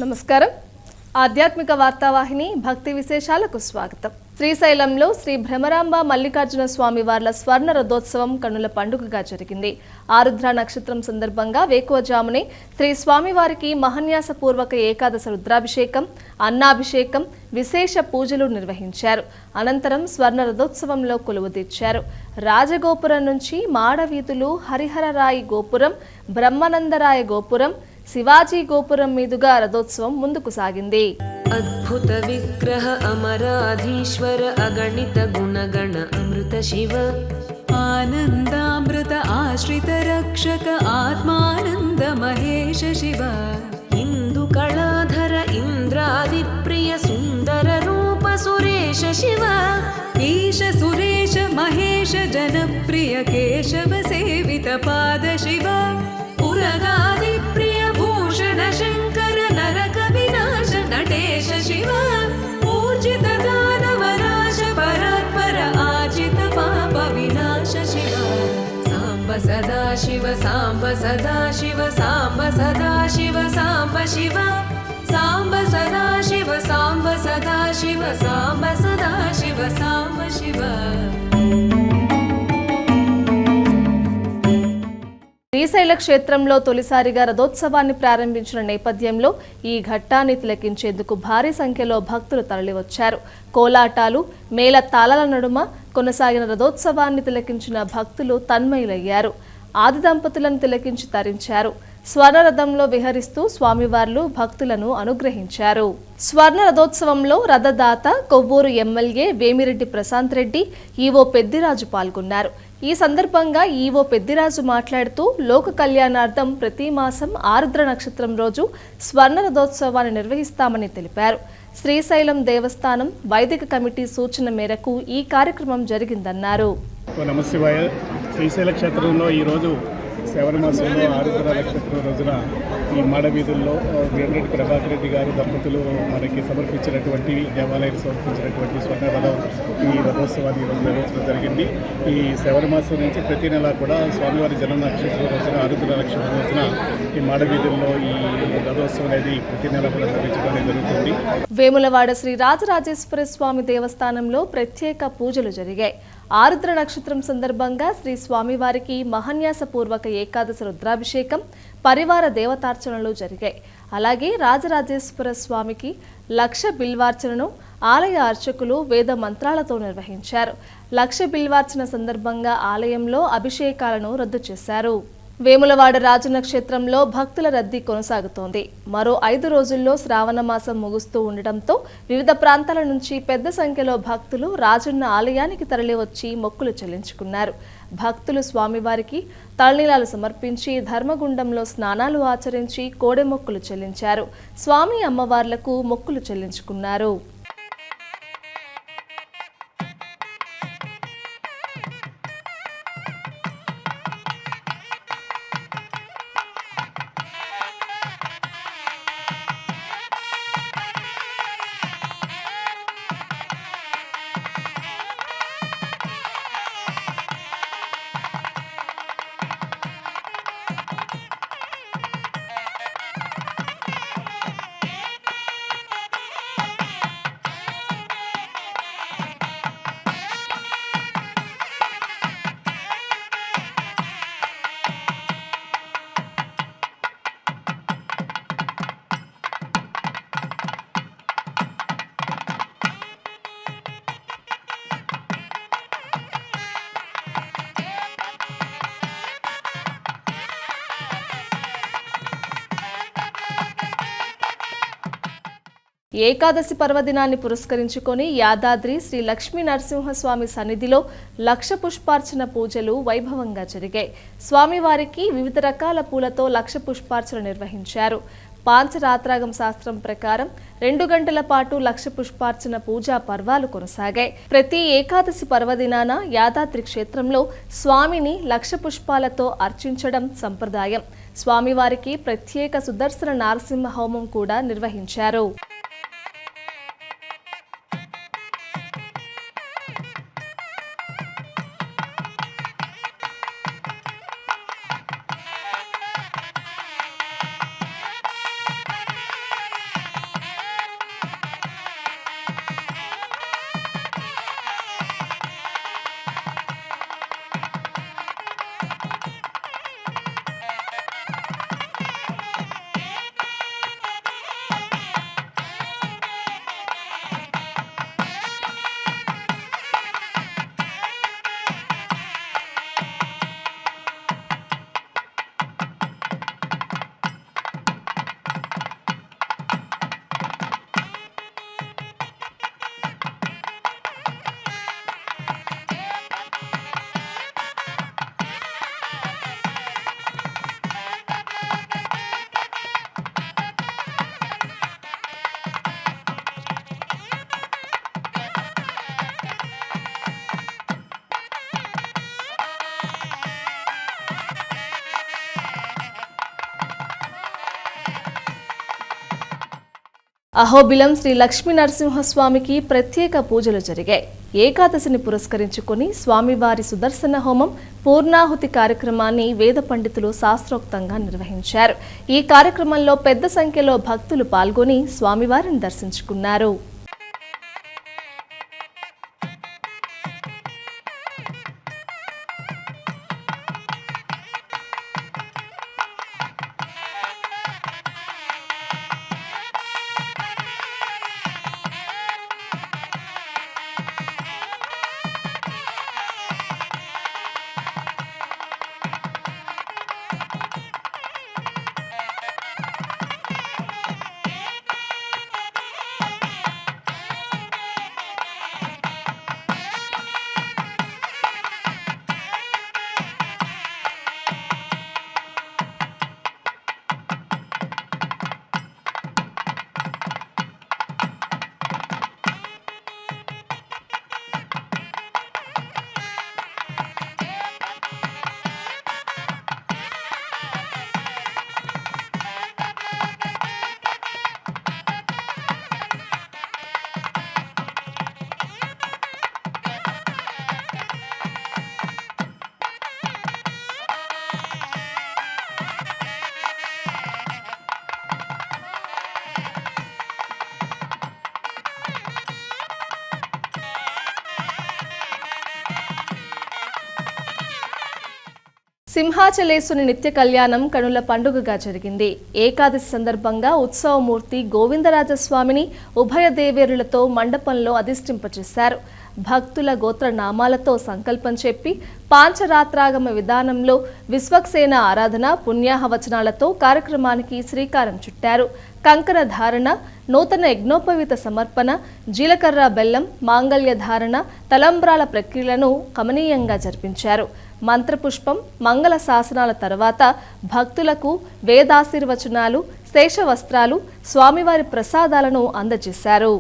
నమస్కారం. ఆధ్యాత్మిక వార్తావాహిని భక్తి విశేషాలకు స్వాగతం. శ్రీశైలంలో శ్రీ భ్రమరాంబ మల్లికార్జున స్వామి వార్ల స్వర్ణ రథోత్సవం కన్నుల పండుగగా జరిగింది. ఆరుద్ర నక్షత్రం సందర్భంగా వేకువజామునే శ్రీ స్వామివారికి మహాన్యాసపూర్వక ఏకాదశ రుద్రాభిషేకం, అన్నాభిషేకం, విశేష పూజలు నిర్వహించారు. అనంతరం స్వర్ణ రథోత్సవంలో కొలువు తీర్చారు. రాజగోపురం నుంచి మాడవీధులు, హరిహరరాయి గోపురం, బ్రహ్మానందరాయ గోపురం, శివాజీ గోపురం మీదుగా రథోత్సవం ముందుకు సాగింది. అద్భుత విగ్రహ అమరాధీశ్వర అగణిత గుణగణ అమృత శివ ఆనందామృత ఆశ్రిత రక్షక ఆత్మానంద మహేష శివ ఇందు కళాధర ఇంద్రాది ప్రియ సుందర రూప సురేష శివ ఈశ సురేష మహేష జనప్రియ కేశవ సేవిత పాద శివ పురగాది ప్రియ భూషణ శంకర నరక వినాశ నటేశ శివ పూజిత దానవనాశ పరాత్పర ఆజిత పాప వినాశ శివ సాంబ సదా శివ సాంబ సదా శివ సాంబ సదా శివ సాంబ శివ సాంబ సదా శివ సాంబ సదా శివ సాంబ సదా శివ సాంబ శివ. శ్రీశైల క్షేత్రంలో తొలిసారిగా రథోత్సవాన్ని ప్రారంభించిన నేపథ్యంలో ఈ ఘట్టాన్ని తిలకించేందుకు భారీ సంఖ్యలో భక్తులు తరలివచ్చారు. కోలాటాలు, మేళ తాళాల నడుమ కొనసాగిన రథోత్సవాన్ని తిలకించిన భక్తులు తన్మయులయ్యారు. ఆది దంపతులను తిలకించి తరించారు. స్వర్ణ రథంలో విహరిస్తూ స్వామివార్లు భక్తులను అనుగ్రహించారు. స్వర్ణ రథోత్సవంలో రథదాత కొవ్వూరు ఎమ్మెల్యే వేమిరెడ్డి ప్రశాంత్ రెడ్డి, ఈవో పెద్దిరాజు పాల్గొన్నారు. ఈ సందర్భంగా ఈవో పెద్దిరాజు మాట్లాడుతూ లోక కళ్యాణార్థం ప్రతి మాసం ఆరుద్ర నక్షత్రం రోజు స్వర్ణ రథోత్సవాన్ని నిర్వహిస్తామని తెలిపారు. శ్రీశైలం దేవస్థానం వైదిక కమిటీ సూచన మేరకు ఈ కార్యక్రమం జరిగిందన్నారు. నమశివాయ. శ్రీశైల క్షేత్రంలో ఈరోజు శ్రావణ మాసంలో ఆరుద్ర నక్షత్రం రోజున ఈ మాడవీధుల్లో వేమిరెడ్డి ప్రభాకర్ రెడ్డి గారు దంపతులు మనకి సమర్పించినటువంటి దేవాలయానికి సమర్పించినటువంటి స్వర్ణ రథం ఈ రథోత్సవాన్ని ఈరోజు నిర్వహించడం జరిగింది. ఈ శ్రావణ మాసం నుంచి ప్రతి నెల కూడా స్వామివారి జన్మ నక్షత్రం రోజున ఆరుద్ర నక్షత్రం రోజున ఈ మాడవీధుల్లో ఈ రథోత్సవం అనేది ప్రతి నెల కూడా నిర్వహించడం జరుగుతుంది. వేములవాడ శ్రీ రాజరాజేశ్వర స్వామి దేవస్థానంలో ప్రత్యేక పూజలు జరిగాయి. ఆరుద్ర నక్షత్రం సందర్భంగా శ్రీ స్వామివారికి మహాన్యాసపూర్వక ఏకాదశ రుద్రాభిషేకం, పరివార దేవతార్చనలు జరిగాయి. అలాగే రాజరాజేశ్వర స్వామికి లక్ష బిల్వార్చనను ఆలయ అర్చకులు వేద మంత్రాలతో నిర్వహించారు. లక్ష బిల్వార్చన సందర్భంగా ఆలయంలో అభిషేకాలను రద్దు చేశారు. వేములవాడ రాజనక్షత్రంలో భక్తుల రద్దీ కొనసాగుతోంది. మరో 5 రోజుల్లో శ్రావణ మాసం ముగుస్తూ ఉండటంతో వివిధ ప్రాంతాల నుంచి పెద్ద సంఖ్యలో భక్తులు రాజన్న ఆలయానికి తరలివచ్చి మొక్కులు చెల్లించుకున్నారు. భక్తులు స్వామివారికి తలనీలాలు సమర్పించి ధర్మగుండంలో స్నానాలు ఆచరించి కోడె మొక్కులు చెల్లించారు. స్వామి అమ్మవార్లకు మొక్కులు చెల్లించుకున్నారు. ఏకాదశి పర్వదినాన్ని పురస్కరించుకొని యాదాద్రి శ్రీ లక్ష్మీ నరసింహస్వామి సన్నిధిలో లక్ష పుష్పార్చన పూజలు వైభవంగా జరిగాయి. స్వామివారికి వివిధ రకాల పూలతో లక్ష పుష్పార్చన నిర్వహించారు. పాంచరాత్రాగం శాస్త్రం ప్రకారం 2 గంటల పాటు లక్ష పుష్పార్చన పూజా పర్వాలు కొనసాగాయి. ప్రతి ఏకాదశి పర్వదినాన యాదాద్రి క్షేత్రంలో స్వామిని లక్ష పుష్పాలతో అర్చించడం సంప్రదాయం. స్వామివారికి ప్రత్యేక సుదర్శన నారసింహ హోమం కూడా నిర్వహించారు. అహోబిలం శ్రీ లక్ష్మీ నరసింహస్వామికి ప్రత్యేక పూజలు జరిగాయి. ఏకాదశిని పురస్కరించుకుని స్వామివారి సుదర్శన హోమం పూర్ణాహుతి కార్యక్రమాన్ని వేద పండితులు శాస్త్రోక్తంగా నిర్వహించారు. ఈ కార్యక్రమంలో పెద్ద సంఖ్యలో భక్తులు పాల్గొని స్వామివారిని దర్శించుకున్నారు. సింహాచలేశుని నిత్య కళ్యాణం కనుల పండుగగా జరిగింది. ఏకాదశి సందర్భంగా ఉత్సవమూర్తి గోవిందరాజస్వామిని ఉభయ దేవేరులతో మండపంలో అధిష్ఠింపచేశారు. భక్తుల గోత్ర నామాలతో సంకల్పం చెప్పి పాంచరాత్రాగమ విధానంలో విశ్వక్సేన ఆరాధన పుణ్యాహవచనాలతో కార్యక్రమానికి శ్రీకారం చుట్టారు. కంకణ ధారణ, నూతన యజ్ఞోపవీత సమర్పణ, జీలకర్ర బెల్లం, మాంగళ్య ధారణ, తలంబ్రాల ప్రక్రియలను కమనీయంగా జరిపించారు. మంత్రపుష్పం, మంగళ శాసనాల తర్వాత భక్తులకు వేదాశీర్వచనాలు, శేషవస్త్రాలు, స్వామివారి ప్రసాదాలను అందజేశారు.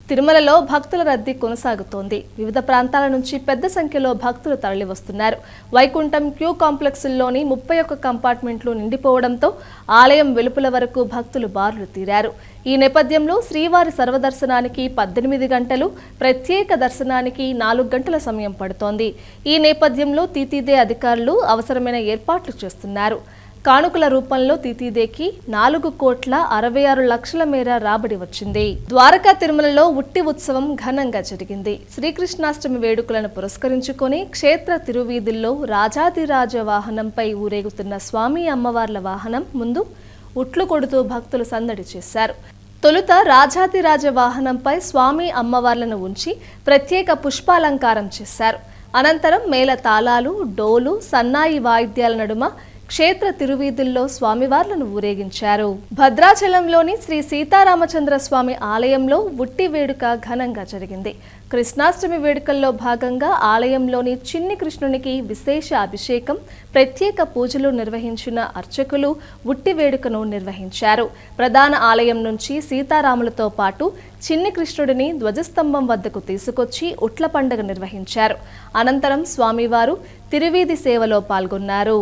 తిరుమలలో భక్తుల రద్దీ కొనసాగుతోంది. వివిధ ప్రాంతాల నుంచి పెద్ద సంఖ్యలో భక్తులు తరలివస్తున్నారు. వైకుంఠం క్యూ కాంప్లెక్స్లోని 31 కంపార్ట్మెంట్లు నిండిపోవడంతో ఆలయం వెలుపల వరకు భక్తులు బారులు తీరారు. ఈ నేపథ్యంలో శ్రీవారి సర్వదర్శనానికి 18 గంటలు, ప్రత్యేక దర్శనానికి 4 గంటల సమయం పడుతోంది. ఈ నేపథ్యంలో టీటీడీ అధికారులు అవసరమైన ఏర్పాట్లు చేస్తున్నారు. కానుకల రూపంలో టీటీడీకి 4,66,00,000 మేర రాబడి వచ్చింది. ద్వారకా తిరుమలలో ఉట్టి ఉత్సవం ఘనంగా జరిగింది. శ్రీకృష్ణాష్టమి వేడుకలను పురస్కరించుకొని క్షేత్ర తిరువీధుల్లో రాజాదిరాజ వాహనంపై ఊరేగుతున్న స్వామి అమ్మవార్ల వాహనం ముందు ఉట్లు కొడుతూ భక్తులు సందడి చేశారు. తొలుత రాజాదిరాజ వాహనంపై స్వామి అమ్మవార్లను ఉంచి ప్రత్యేక పుష్పాలంకారం చేశారు. అనంతరం మేళ తాళాలు, డోలు, సన్నాయి వాయిద్యాల నడుమ క్షేత్ర తిరువీధుల్లో స్వామివార్లను ఊరేగించారు. భద్రాచలంలోని శ్రీ సీతారామచంద్ర స్వామి ఆలయంలో ఉట్టి వేడుక ఘనంగా జరిగింది. కృష్ణాష్టమి వేడుకల్లో భాగంగా ఆలయంలోని చిన్ని కృష్ణునికి విశేష అభిషేకం, ప్రత్యేక పూజలు నిర్వహించిన అర్చకులు ఉట్టి వేడుకను నిర్వహించారు. ప్రధాన ఆలయం నుంచి సీతారాములతో పాటు చిన్ని కృష్ణుడిని ధ్వజస్తంభం వద్దకు తీసుకొచ్చి ఉట్ల పండుగ నిర్వహించారు. అనంతరం స్వామివారు తిరువీధి సేవలో పాల్గొన్నారు.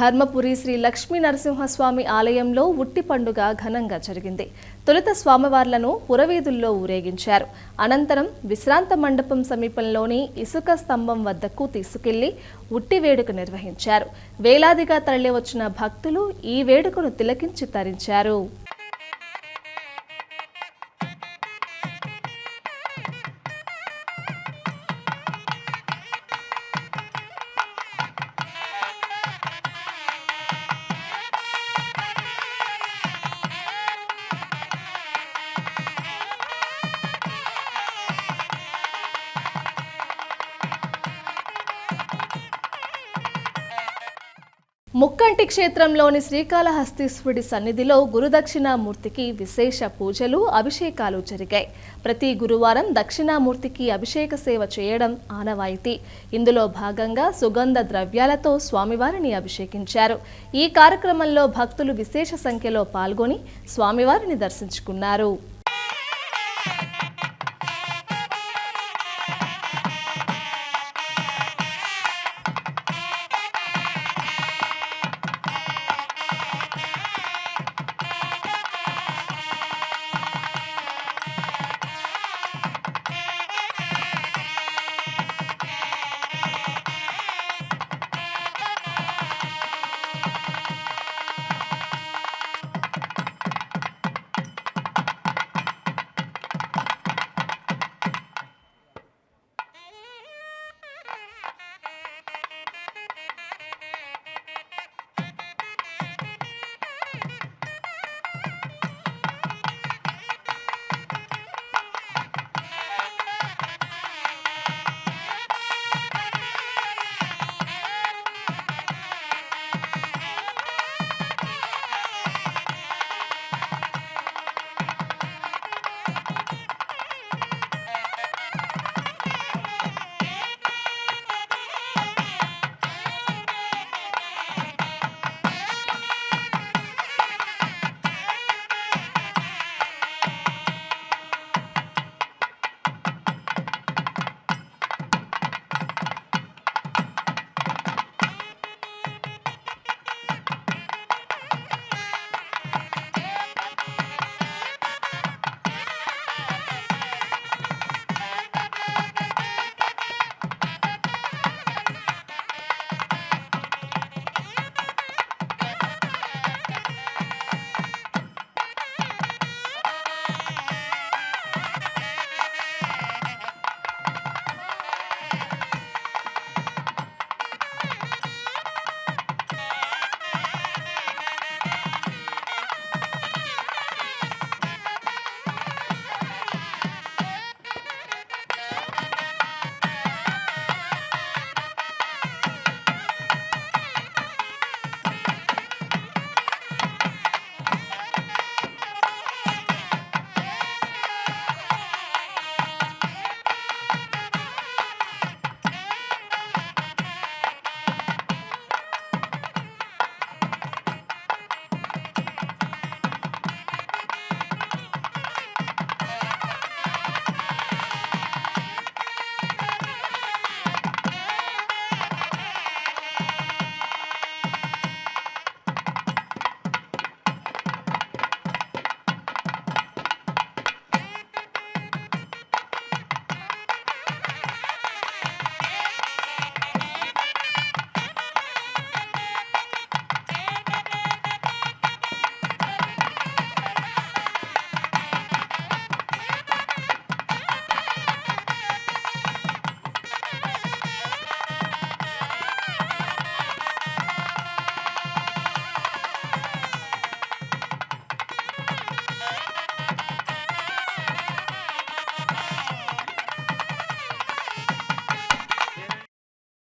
ధర్మపురి శ్రీ లక్ష్మీ నరసింహస్వామి ఆలయంలో ఉట్టి పండుగ ఘనంగా జరిగింది. తొలుత స్వామివార్లను పురవీధుల్లో ఊరేగించారు. అనంతరం విశ్రాంత మండపం సమీపంలోని ఇసుక స్తంభం వద్దకు తీసుకెళ్లి ఉట్టి వేడుక నిర్వహించారు. వేలాదిగా తరలివచ్చిన భక్తులు ఈ వేడుకను తిలకించి తరించారు. ముక్కంటి క్షేత్రంలోని శ్రీకాళహస్తీశ్వరుడి సన్నిధిలో గురుదక్షిణామూర్తికి విశేష పూజలు, అభిషేకాలు జరిగాయి. ప్రతి గురువారం దక్షిణామూర్తికి అభిషేక సేవ చేయడం ఆనవాయితీ. ఇందులో భాగంగా సుగంధ ద్రవ్యాలతో స్వామివారిని అభిషేకించారు. ఈ కార్యక్రమంలో భక్తులు విశేష సంఖ్యలో పాల్గొని స్వామివారిని దర్శించుకున్నారు.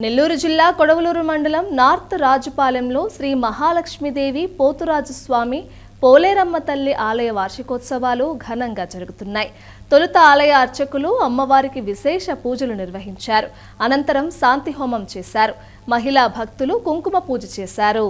నెల్లూరు జిల్లా కొడవలూరు మండలం నార్త్ రాజుపాలెంలో శ్రీ మహాలక్ష్మీదేవి పోతురాజుస్వామి పోలేరమ్మ తల్లి ఆలయ వార్షికోత్సవాలు ఘనంగా జరుగుతున్నాయి. తొలుత ఆలయ అర్చకులు అమ్మవారికి విశేష పూజలు నిర్వహించారు. అనంతరం శాంతి హోమం చేశారు. మహిళా భక్తులు కుంకుమ పూజ చేశారు.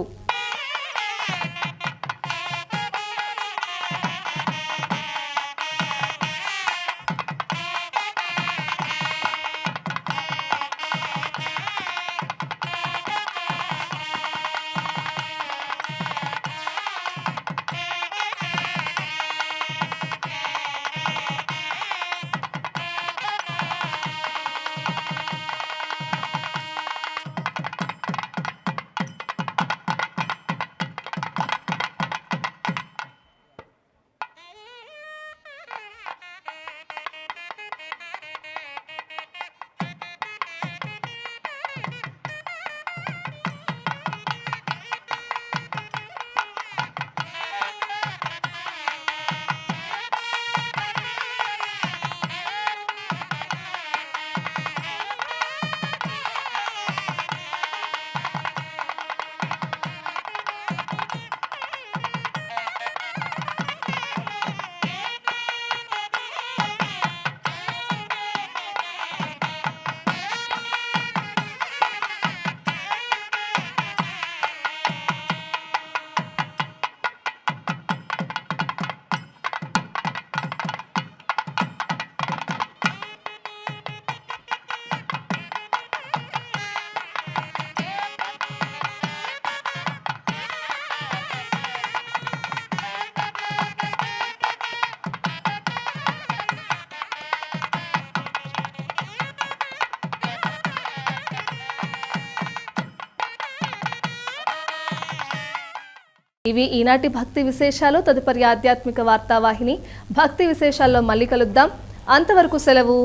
ఇవి ఈనాటి భక్తి విశేషాలు. తదుపరి ఆధ్యాత్మిక వార్తావాహిని భక్తి విశేషాల్లో మళ్ళీ కలుద్దాం. అంతవరకు సెలవు.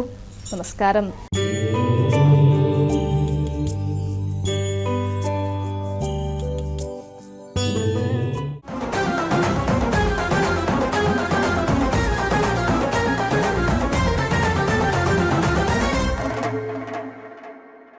నమస్కారం.